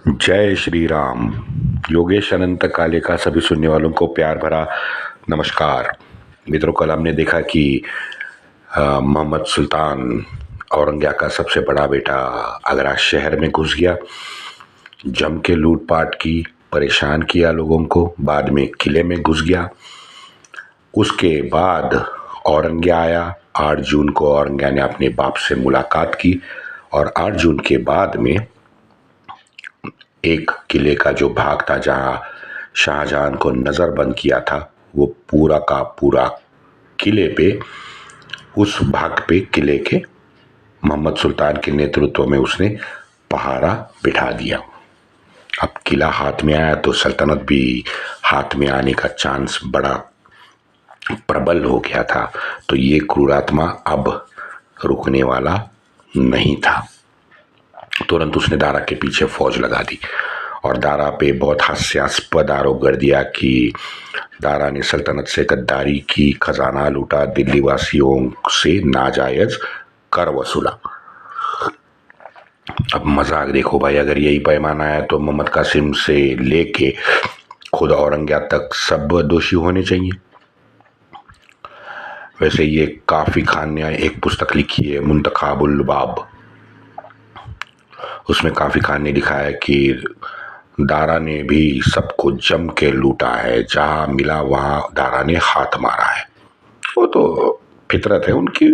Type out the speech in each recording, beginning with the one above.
जय श्री राम। योगेश अनंत काले का सभी सुनने वालों को प्यार भरा नमस्कार। मित्रों, कल हमने देखा कि मोहम्मद सुल्तान औरंगजेब का सबसे बड़ा बेटा आगरा शहर में घुस गया, जम के लूटपाट की, परेशान किया लोगों को, बाद में किले में घुस गया। उसके बाद औरंगजेब आया। 8 जून को औरंगजेब ने अपने बाप से मुलाकात की और 8 जून के बाद में एक किले का जो भाग था जहां शाहजहां को नजरबंद किया था, वो पूरा का पूरा किले पे, उस भाग पे किले के मोहम्मद सुल्तान के नेतृत्व में उसने पहारा बिठा दिया। अब किला हाथ में आया तो सल्तनत भी हाथ में आने का चांस बड़ा प्रबल हो गया था। तो ये क्रूरात्मा अब रुकने वाला नहीं था। तुरंत उसने दारा के पीछे फौज लगा दी और दारा पे बहुत हास्यास्पद आरोप कर दिया कि दारा ने सल्तनत से गद्दारी की, खजाना लूटा, दिल्ली वासियों से नाजायज कर वसूला। अब मजाक देखो भाई, अगर यही पैमाना है तो मोहम्मद कासिम से लेके खुद औरंगजेब तक सब दोषी होने चाहिए। वैसे ये काफी खान ने एक पुस्तक लिखी है, मुंतखाबुल लुबाब। उसमें काफी खान ने लिखा है कि दारा ने भी सबको जम के लूटा है, जहां मिला वहां दारा ने हाथ मारा है। वो तो फितरत है उनकी।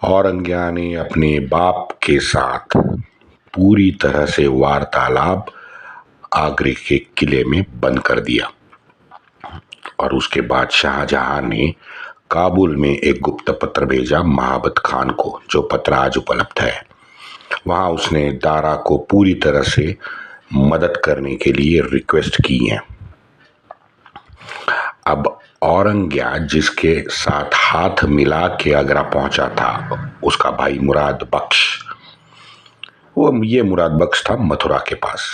औरंगजेब ने अपने बाप के साथ पूरी तरह से वार्तालाप आगरे के किले में बंद कर दिया और उसके बाद शाहजहां ने काबुल में एक गुप्त पत्र भेजा महाबत खान को, जो पत्र आज उपलब्ध है। वहां उसने दारा को पूरी तरह से मदद करने के लिए रिक्वेस्ट की है। अब औरंगजेब जिसके साथ हाथ मिला के आगरा पहुंचा था, उसका भाई मुराद बख्श, ये मुराद बख्श था मथुरा के पास।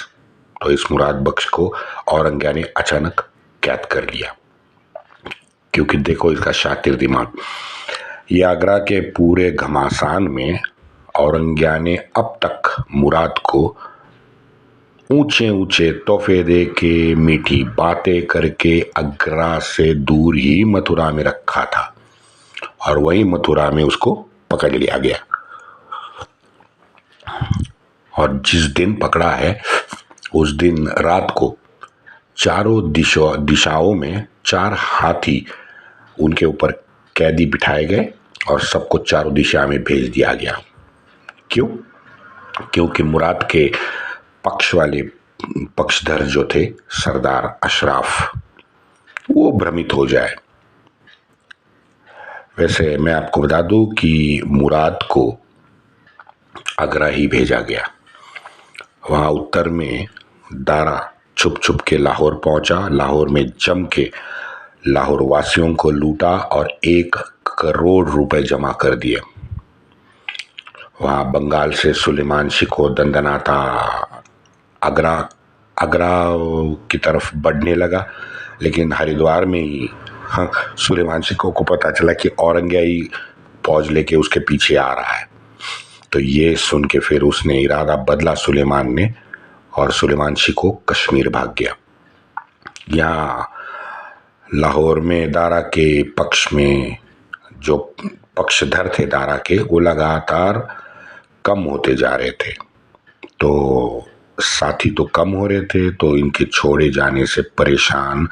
तो इस मुराद बख्श को औरंगजेब ने अचानक कैद कर लिया, क्योंकि देखो इसका शातिर दिमाग। ये आगरा के पूरे घमासान में औरंगजेब ने अब तक मुराद को ऊंचे ऊंचे तोहफे दे के, मीठी बातें करके आगरा से दूर ही मथुरा में रखा था और वहीं मथुरा में उसको पकड़ लिया गया। और जिस दिन पकड़ा है उस दिन रात को चारों दिशाओं में 4 हाथी उनके ऊपर कैदी बिठाए गए और सबको चारों दिशा में भेज दिया गया। क्यों? क्योंकि मुराद के पक्ष वाले पक्षधर जो थे सरदार अशराफ, वो भ्रमित हो जाए। वैसे मैं आपको बता दूं कि मुराद को आगरा ही भेजा गया। वहां उत्तर में दारा छुप छुप के लाहौर पहुंचा, लाहौर में जम के लाहौर वासियों को लूटा और 1 करोड़ रुपए जमा कर दिए। वहां बंगाल से सुलेमान शिको दंदनाता आगरा की तरफ बढ़ने लगा, लेकिन हरिद्वार में ही सुलेमान शिको को पता चला कि औरंगजेब ही फौज लेके उसके पीछे आ रहा है। तो ये सुन के फिर उसने इरादा बदला सुलेमान ने, और सुलेमान शिको कश्मीर भाग गया। यहाँ लाहौर में दारा के पक्ष में जो पक्षधर थे दारा के, वो लगातार कम होते जा रहे थे। तो साथी तो कम हो रहे थे, तो इनके छोड़े जाने से परेशान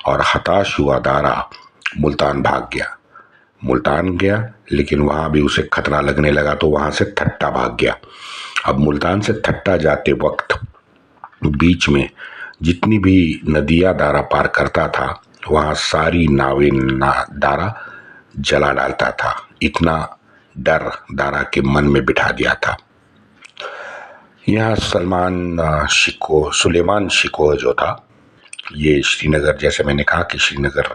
और हताश हुआ दारा मुल्तान भाग गया। मुल्तान गया, लेकिन वहां भी उसे खतरा लगने लगा तो वहां से ठट्टा भाग गया। अब मुल्तान से ठट्टा जाते वक्त बीच में जितनी भी नदियां दारा पार करता था, वहां सारी नावें दारा जला डालता था। इतना डर दारा के मन में बिठा दिया था। यहाँ सुलेमान शिको जो था, ये श्रीनगर, जैसे मैंने कहा कि श्रीनगर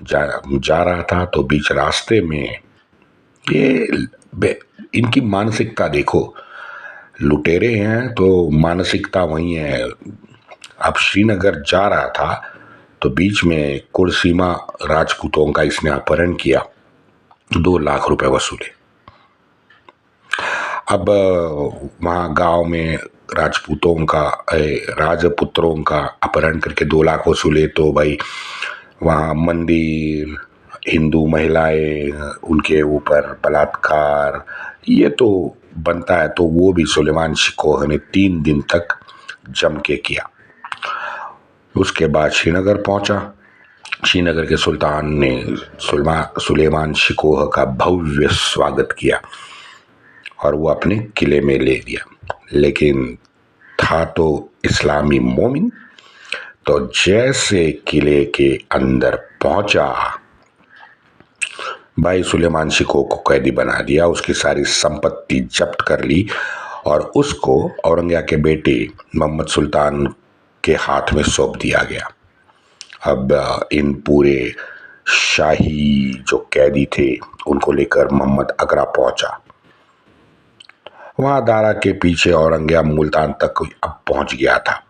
जा रहा था, तो बीच रास्ते में इनकी मानसिकता देखो, लुटेरे हैं तो मानसिकता वही है। अब श्रीनगर जा रहा था तो बीच में कुर्सीमा राजपूतों का इसने अपहरण किया, 2 लाख रुपए वसूले। अब वहाँ गांव में राजपुत्रों का अपहरण करके 2 लाख वसूले, तो भाई वहाँ मंदिर, हिंदू महिलाएं, उनके ऊपर बलात्कार, ये तो बनता है। तो वो भी सुलेमान शिकोह ने 3 दिन तक जम के किया। उसके बाद श्रीनगर पहुंचा। श्रीनगर के सुल्तान ने सुलेमान शिकोह का भव्य स्वागत किया और वो अपने किले में ले लिया। लेकिन था तो इस्लामी मोमिन, तो जैसे किले के अंदर पहुंचा, भाई सुलेमान शिकोह को कैदी बना दिया, उसकी सारी संपत्ति जब्त कर ली और उसको औरंगजेब के बेटे मोहम्मद सुल्तान के हाथ में सौंप दिया गया। अब इन पूरे शाही जो कैदी थे उनको लेकर मोहम्मद आगरा पहुंचा। वहां दारा के पीछे औरंगजेब मुल्तान तक अब पहुंच गया था।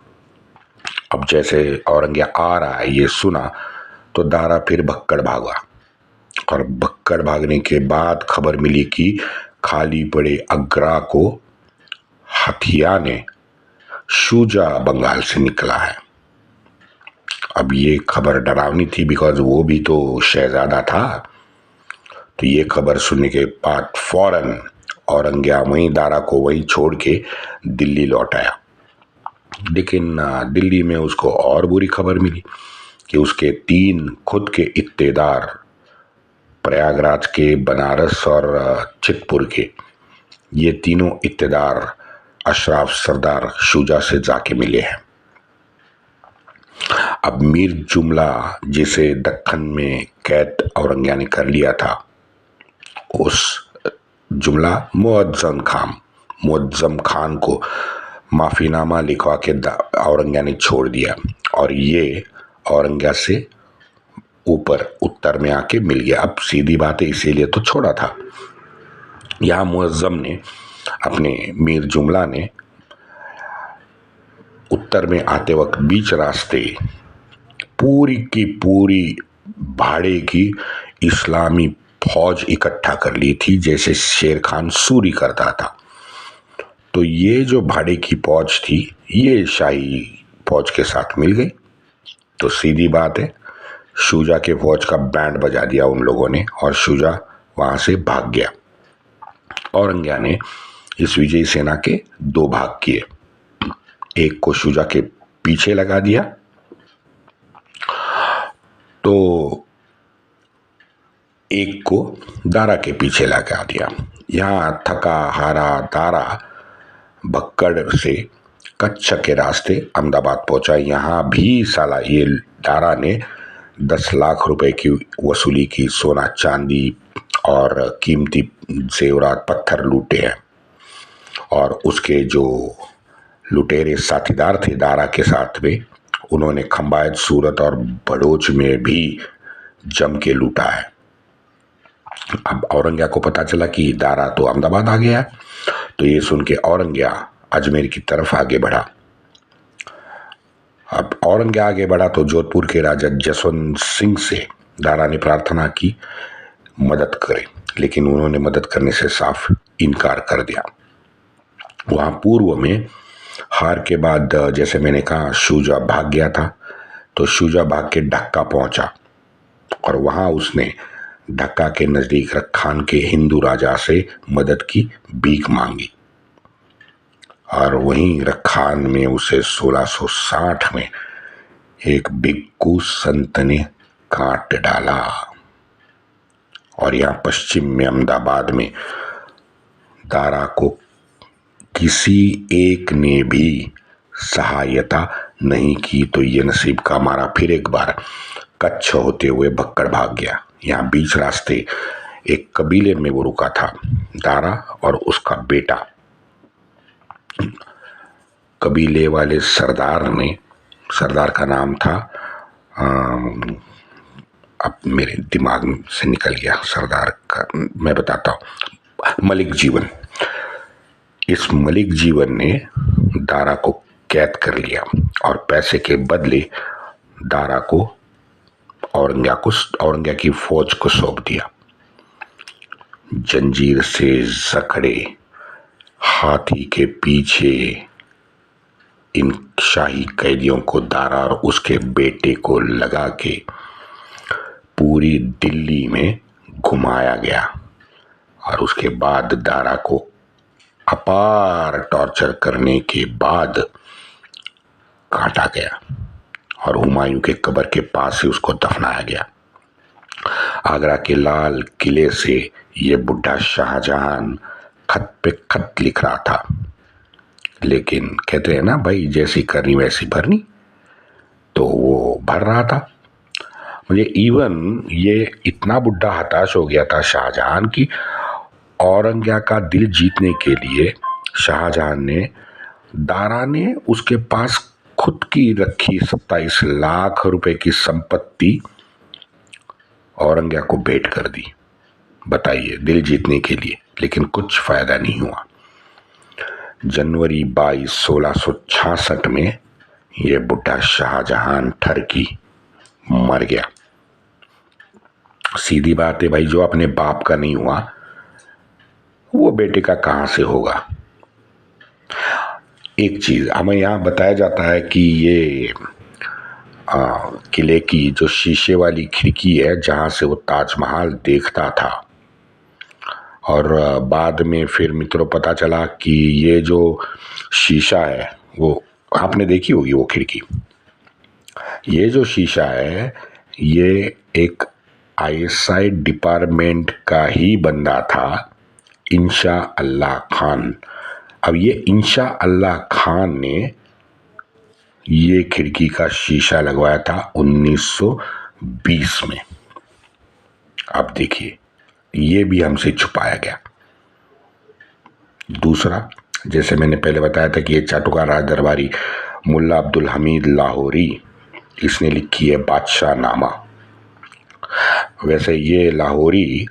अब जैसे औरंगजेब आ रहा है ये सुना तो दारा फिर भक्कड़ भागा, और भक्कड़ भागने के बाद खबर मिली कि खाली पड़े आगरा को हथिया ने शुजा बंगाल से निकला है। अब ये खबर डरावनी थी, बिकॉज वो भी तो शहजादा था। तो ये खबर सुनने के बाद फौरन औरंगजेब वहीं दारा को वहीं छोड़ के दिल्ली लौट आया। लेकिन दिल्ली में उसको और बुरी खबर मिली कि उसके 3 खुद के इत्तेदार, प्रयागराज के, बनारस और चितपुर के, ये तीनों इत्तेदार अशराफ सरदार शुजा से जाके मिले हैं। अब मीर जुमला, जिसे दक्कन में कैद औरंगजेब ने कर लिया था, उस जुमला मुअज्जम खान को माफीनामा लिखवा के औरंगजेब ने छोड़ दिया और ये औरंगजेब से ऊपर उत्तर में आके मिल गया। अब सीधी बात है, इसीलिए तो छोड़ा था। यहाँ मुअज्जम ने अपने मीर जुमला ने उत्तर में आते वक्त बीच रास्ते पूरी की पूरी भाड़े की इस्लामी फौज इकट्ठा कर ली थी, जैसे शेर खान सूरी करता था। तो ये जो भाड़े की फौज थी ये शाही फौज के साथ मिल गई। तो सीधी बात है, शुजा के फौज का बैंड बजा दिया उन लोगों ने और शुजा वहां से भाग गया। औरंगजेब ने इस विजयी सेना के 2 भाग किए। एक को शुजा के पीछे लगा दिया, तो एक को दारा के पीछे लगा दिया। यहां थका हारा दारा भक्कड़ से कच्छ के रास्ते अहमदाबाद पहुंचा। यहां भी साला ये दारा ने 10 लाख रुपए की वसूली की, सोना चांदी और कीमती जेवरात पत्थर लूटे हैं। और उसके जो लुटेरे साथीदार थे दारा के साथ में, उन्होंने खंबायत, सूरत और बड़ोच में भी जम के लूटा है। अब औरंगजेब को पता चला कि दारा तो अहमदाबाद आ गया, तो ये सुन के औरंगजेब अजमेर की तरफ आगे बढ़ा। अब औरंगजेब आगे बढ़ा तो जोधपुर के राजा जसवंत सिंह से दारा ने प्रार्थना की मदद करे, लेकिन उन्होंने मदद करने से साफ इनकार कर दिया। वहां पूर्व में हार के बाद, जैसे मैंने कहा, शुजा भाग गया था, तो शुजा भाग के ढक्का पहुंचा और वहां उसने ढक्का के नजदीक रखान के हिंदू राजा से मदद की भीख मांगी। और वहीं रखान में उसे 1660 में एक भिक्खु संत ने काट डाला। और यहाँ पश्चिम में अहमदाबाद में दारा को किसी एक ने भी सहायता नहीं की, तो ये नसीब का मारा फिर एक बार कच्छ होते हुए भक्कड़ भाग गया। यहाँ बीच रास्ते एक कबीले में वो रुका था, दारा और उसका बेटा। कबीले वाले सरदार का नाम था, अब मेरे दिमाग से निकल गया सरदार का, मैं बताता हूँ, मलिक जीवन। इस मलिक जीवन ने दारा को कैद कर लिया और पैसे के बदले दारा को औरंगजेब की फौज को सौंप दिया। जंजीर से जकड़े हाथी के पीछे इन शाही कैदियों को दारा और उसके बेटे को लगा के पूरी दिल्ली में घुमाया गया और उसके बाद दारा को अपार टॉर्चर करने के बाद काटा गया और हुमायूं के कब्र के पास से उसको दफनाया गया। आगरा के लाल किले से ये बुढ़ा शाहजहां खत पे खत लिख रहा था, लेकिन कहते हैं ना भाई, जैसी करनी वैसी भरनी, तो वो भर रहा था। मुझे इवन ये इतना बुढ़ा हताश हो गया था शाहजहां की, औरंगजेब का दिल जीतने के लिए शाहजहां ने, दारा ने उसके पास खुद की रखी 27 लाख रुपए की संपत्ति औरंगजेब को भेंट कर दी। बताइए, दिल जीतने के लिए, लेकिन कुछ फायदा नहीं हुआ। जनवरी 22, 1666 में ये बुढ़ा शाहजहां ठरकी मर गया। सीधी बात है भाई, जो अपने बाप का नहीं हुआ वो बेटे का कहां से होगा। एक चीज हमें यहां बताया जाता है कि ये किले की जो शीशे वाली खिड़की है जहां से वो ताजमहल देखता था, और बाद में फिर मित्रों पता चला कि ये जो शीशा है वो आपने देखी होगी वो खिड़की, ये जो शीशा है ये एक आईएसआई डिपार्टमेंट का ही बंदा था, इंशा अल्लाह खान। अब ये इंशा अल्लाह खान ने ये खिड़की का शीशा लगवाया था 1920 में। अब देखिए, ये भी हमसे छुपाया गया। दूसरा, जैसे मैंने पहले बताया था कि ये चाटुकार राज दरबारी मुल्ला अब्दुल हमीद लाहौरी, इसने लिखी है बादशाह नामा। वैसे ये लाहौरी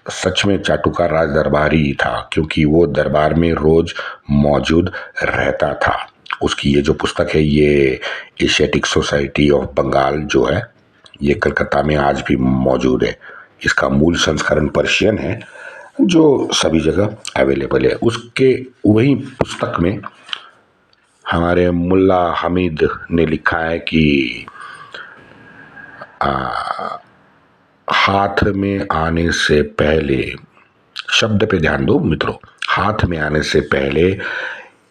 सच में चाटुकार राज दरबारी था, क्योंकि वो दरबार में रोज मौजूद रहता था। उसकी ये जो पुस्तक है, ये एशियाटिक सोसाइटी ऑफ बंगाल जो है, ये कलकत्ता में आज भी मौजूद है। इसका मूल संस्करण पर्शियन है जो सभी जगह अवेलेबल है। उसके वही पुस्तक में हमारे मुल्ला हमीद ने लिखा है कि हाथ में आने से पहले, शब्द पे ध्यान दो मित्रों, हाथ में आने से पहले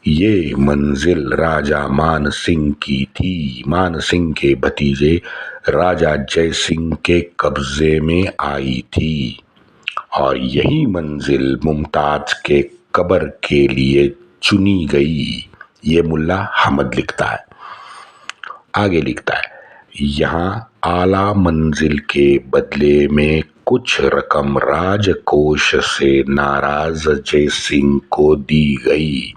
ये मंजिल राजा मान सिंह की थी। मान सिंह के भतीजे राजा जय सिंह के कब्जे में आई थी और यही मंजिल मुमताज के कब्र के लिए चुनी गई। ये मुल्ला हमद लिखता है। आगे लिखता है, यहाँ आला मंजिल के बदले में कुछ रकम राजकोष से नाराज जय सिंह को दी गई।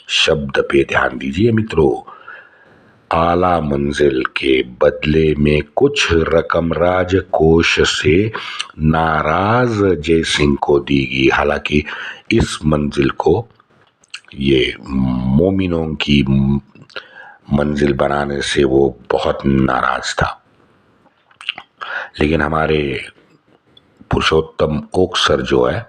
शब्द पे ध्यान दीजिए मित्रों, आला मंजिल के बदले में कुछ रकम राजकोष से नाराज जय सिंह को दी गई। हालांकि इस मंजिल को ये मोमिनों की मंजिल बनाने से वो बहुत नाराज था, लेकिन हमारे पुरुषोत्तम ओकसर जो है,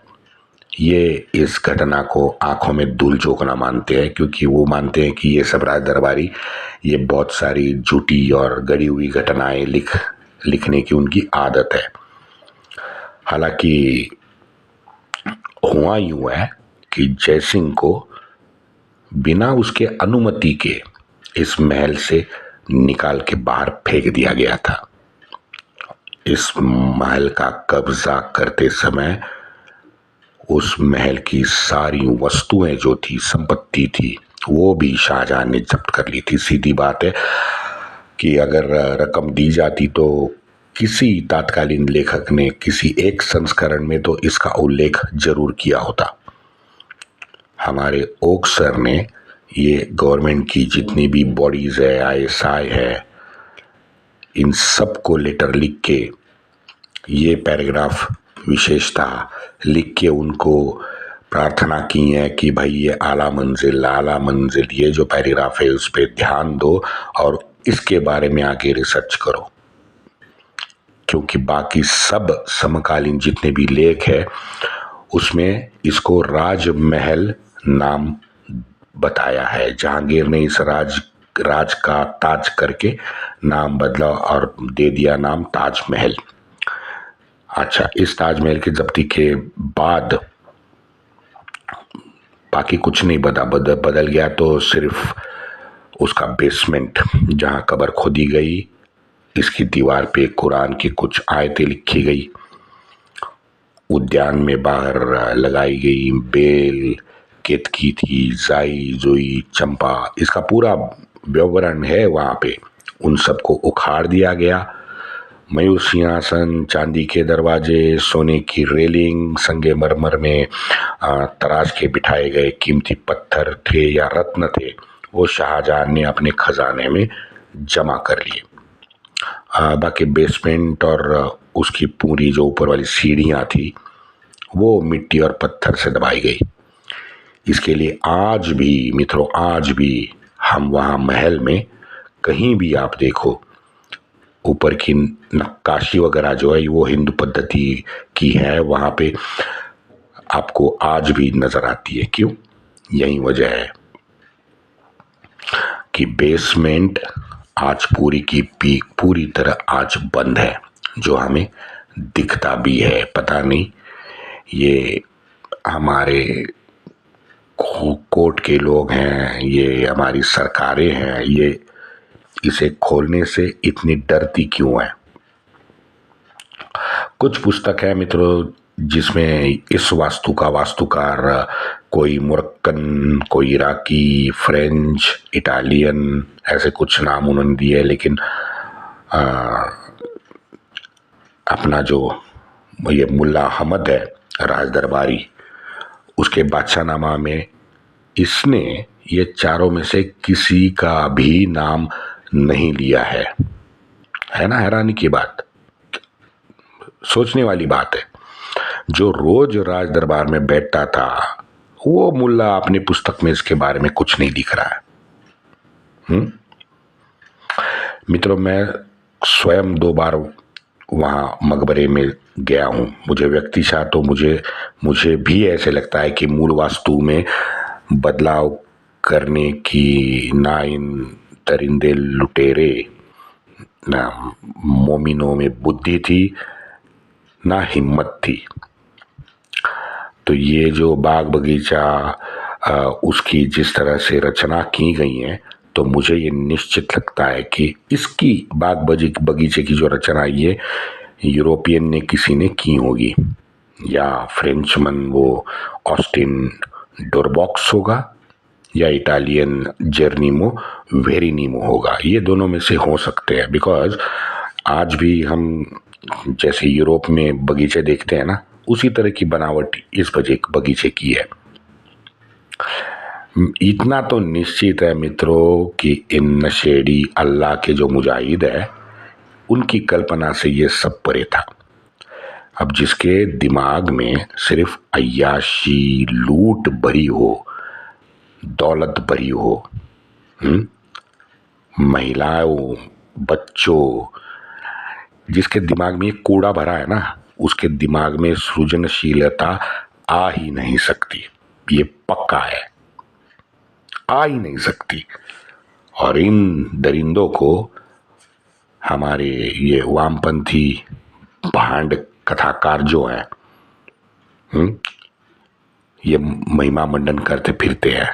ये इस घटना को आंखों में धूल झोंकना मानते हैं, क्योंकि वो मानते हैं कि ये सब राज दरबारी ये बहुत सारी झूठी और गढ़ी हुई घटनाएं लिखने की उनकी आदत है। हालांकि हुआ यूं है कि जयसिंह को बिना उसके अनुमति के इस महल से निकाल के बाहर फेंक दिया गया था। इस महल का कब्जा करते समय उस महल की सारी वस्तुएं जो थी, संपत्ति थी, वो भी शाहजहां ने जब्त कर ली थी। सीधी बात है कि अगर रकम दी जाती तो किसी तात्कालीन लेखक ने किसी एक संस्करण में तो इसका उल्लेख जरूर किया होता। हमारे ओकसर ने ये गवर्नमेंट की जितनी भी बॉडीज है, आईएसआई है, इन सब को लेटर लिख के ये पैराग्राफ विशेषता लिख के उनको प्रार्थना की है कि भाई ये आला मंजिल ये जो पैराग्राफ है उस पर ध्यान दो और इसके बारे में आगे रिसर्च करो, क्योंकि बाकी सब समकालीन जितने भी लेख है उसमें इसको राजमहल नाम बताया है। जहांगीर ने इस राज का ताज करके नाम बदला और दे दिया नाम ताजमहल। अच्छा, इस ताजमहल की जब्ती के बाद बाकी कुछ नहीं बदल गया, तो सिर्फ उसका बेसमेंट जहां कब्र खोदी गई, इसकी दीवार पे कुरान की कुछ आयतें लिखी गई, उद्यान में बाहर लगाई गई बेल, केतकी थी, जाई, जुई, चंपा, इसका पूरा विवरण है वहां पे। उन सबको उखाड़ दिया गया। मयूर सिंहासन, चांदी के दरवाजे, सोने की रेलिंग, संगमरमर में तराश के बिठाए गए कीमती पत्थर थे या रत्न थे, वो शाहजहां ने अपने खजाने में जमा कर लिए। बाकी बेसमेंट और उसकी पूरी जो ऊपर वाली सीढ़ियां थी वो मिट्टी और पत्थर से दबाई गई। इसके लिए आज भी मित्रों, आज भी हम वहां महल में कहीं भी आप देखो, ऊपर की नक्काशी वगैरह जो है वो हिंदू पद्धति की है, वहां पे आपको आज भी नजर आती है। क्यों? यही वजह है कि बेसमेंट आज पूरी तरह आज बंद है, जो हमें दिखता भी है। पता नहीं ये हमारे कोर्ट के लोग हैं, ये हमारी सरकारें हैं, ये इसे खोलने से इतनी डरती क्यों है। कुछ पुस्तक है मित्रों जिसमें इस वास्तु का वास्तुकार कोई मोरक्कन, कोई इराकी, फ्रेंच, इटालियन, ऐसे कुछ नाम उन्होंने दिए, लेकिन अपना जो ये मुल्ला अहमद है राज दरबारी, उसके बादशाहनामा में इसने ये चारों में से किसी का भी नाम नहीं लिया है ना हैरानी की बात, सोचने वाली बात है। जो रोज राज दरबार में बैठता था वो मुल्ला अपनी पुस्तक में इसके बारे में कुछ नहीं लिख रहा है। मित्रों, मैं स्वयं 2 बार वहां मकबरे में गया हूं। मुझे व्यक्तिशः तो मुझे भी ऐसे लगता है कि मूल वास्तु में बदलाव करने की ना इन दरिंदे लुटेरे ना मोमिनों में बुद्धि थी ना हिम्मत थी। तो ये जो बाग बगीचा उसकी जिस तरह से रचना की गई है, तो मुझे ये निश्चित लगता है कि इसकी बाग बगीचे की जो रचना ये यूरोपियन ने किसी ने की होगी, या फ्रेंचमन वो ऑस्टिन डोरबॉक्स होगा, या इटालियन जेरनीमो वेरिनीमो होगा। ये दोनों में से हो सकते हैं, बिकॉज आज भी हम जैसे यूरोप में बगीचे देखते हैं ना, उसी तरह की बनावट इस बगीचे की है। इतना तो निश्चित है मित्रों कि इन नशेड़ी अल्लाह के जो मुजाहिद है, उनकी कल्पना से ये सब परे था। अब जिसके दिमाग में सिर्फ अय्याशी, लूट भरी हो, दौलत भरी हो, महिलाओं, बच्चों, जिसके दिमाग में ये कूड़ा भरा है ना, उसके दिमाग में सृजनशीलता आ ही नहीं सकती। ये पक्का है, आ ही नहीं सकती। और इन दरिंदों को हमारे ये वामपंथी भांड कथाकार जो हैं, ये महिमा मंडन करते फिरते हैं।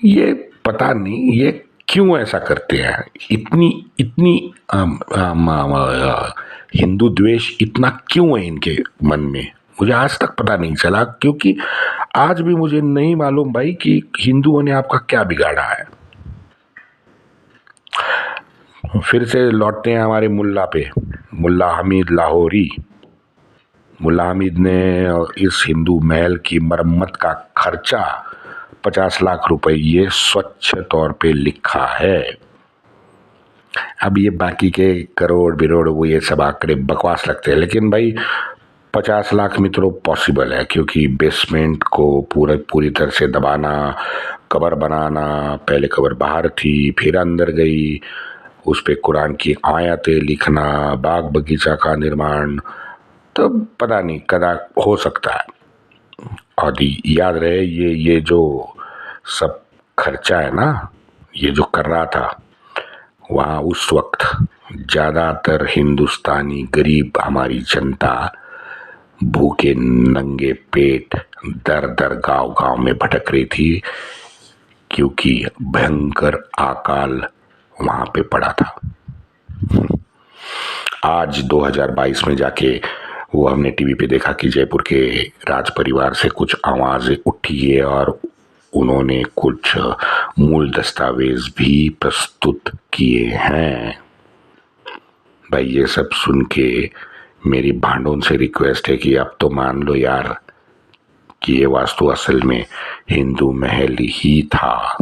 ये पता नहीं ये क्यों ऐसा करते हैं। इतनी हिंदू द्वेष इतना क्यों है इनके मन में, मुझे आज तक पता नहीं चला। क्योंकि आज भी मुझे नहीं मालूम भाई कि हिंदुओं ने आपका क्या बिगाड़ा है। फिर से लौटते हैं हमारे मुल्ला पे, मुल्ला हमीद लाहौरी। मुल्ला हमीद ने इस हिंदू महल की मरम्मत का खर्चा 50 लाख रुपए ये स्वच्छ तौर पे लिखा है। अब ये बाकी के करोड़ बिरोड़ वो ये सब आंकड़े बकवास लगते हैं, लेकिन भाई 50 लाख मित्रों पॉसिबल है, क्योंकि बेसमेंट को पूरी तरह से दबाना, कब्र बनाना, पहले कब्र बाहर थी फिर अंदर गई, उस पे कुरान की आयतें लिखना, बाग बगीचा का निर्माण, तो पता नहीं कदा हो सकता है। और याद रहे ये जो सब खर्चा है ना, ये जो कर रहा था, वहाँ उस वक्त ज़्यादातर हिंदुस्तानी गरीब हमारी जनता भूखे नंगे पेट दर दर गांव गांव में भटक रही थी, क्योंकि भयंकर अकाल वहां पे पड़ा था। आज 2022 में जाके वो हमने टीवी पे देखा कि जयपुर के राज परिवार से कुछ आवाजें उठी है और उन्होंने कुछ मूल दस्तावेज भी प्रस्तुत किए हैं। भाई ये सब सुन के मेरी भांडों से रिक्वेस्ट है कि अब तो मान लो यार कि ये वास्तु असल में हिंदू महल ही था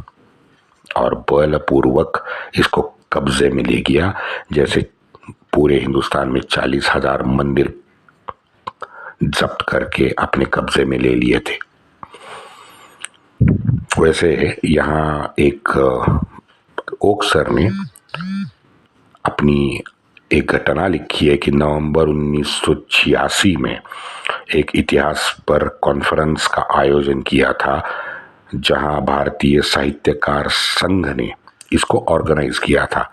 और बलपूर्वक इसको कब्जे में ले गया, जैसे पूरे हिंदुस्तान में 40,000 मंदिर जब्त करके अपने कब्जे में ले लिए थे। वैसे यहाँ एक ओक सर ने अपनी एक घटना लिखी है कि नवंबर 1986 में एक इतिहास पर कॉन्फ्रेंस का आयोजन किया था, जहां भारतीय साहित्यकार संघ ने इसको ऑर्गेनाइज किया था।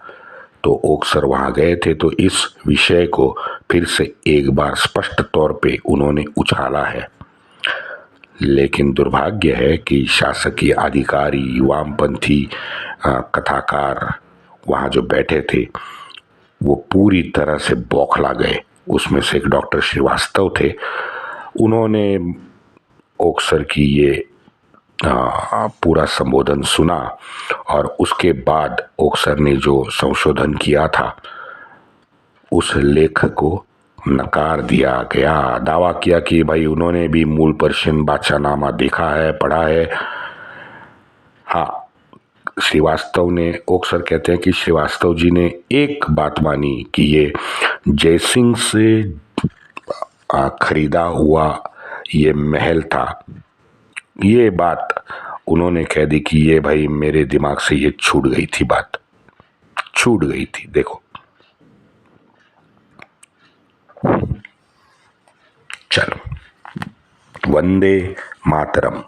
तो ओक सर वहां गए थे, तो इस विषय को फिर से एक बार स्पष्ट तौर पे उन्होंने उछाला है। लेकिन दुर्भाग्य है कि शासकीय अधिकारी, वामपंथी कथाकार वहां जो बैठे थे वो पूरी तरह से बौखला गए। उसमें से एक डॉक्टर श्रीवास्तव थे, उन्होंने ओक सर की ये पूरा संबोधन सुना और उसके बाद ओक सर ने जो संशोधन किया था उस लेख को नकार दिया गया। दावा किया कि भाई उन्होंने भी मूल पर्शियन बादशाहनामा देखा है, पढ़ा है। हाँ, श्रीवास्तव ने, ओक सर कहते हैं कि श्रीवास्तव जी ने एक बात मानी कि ये जयसिंह से खरीदा हुआ ये महल था। ये बात उन्होंने कह दी कि ये भाई मेरे दिमाग से ये छूट गई थी, बात छूट गई थी। देखो, चलो, वंदे मातरम।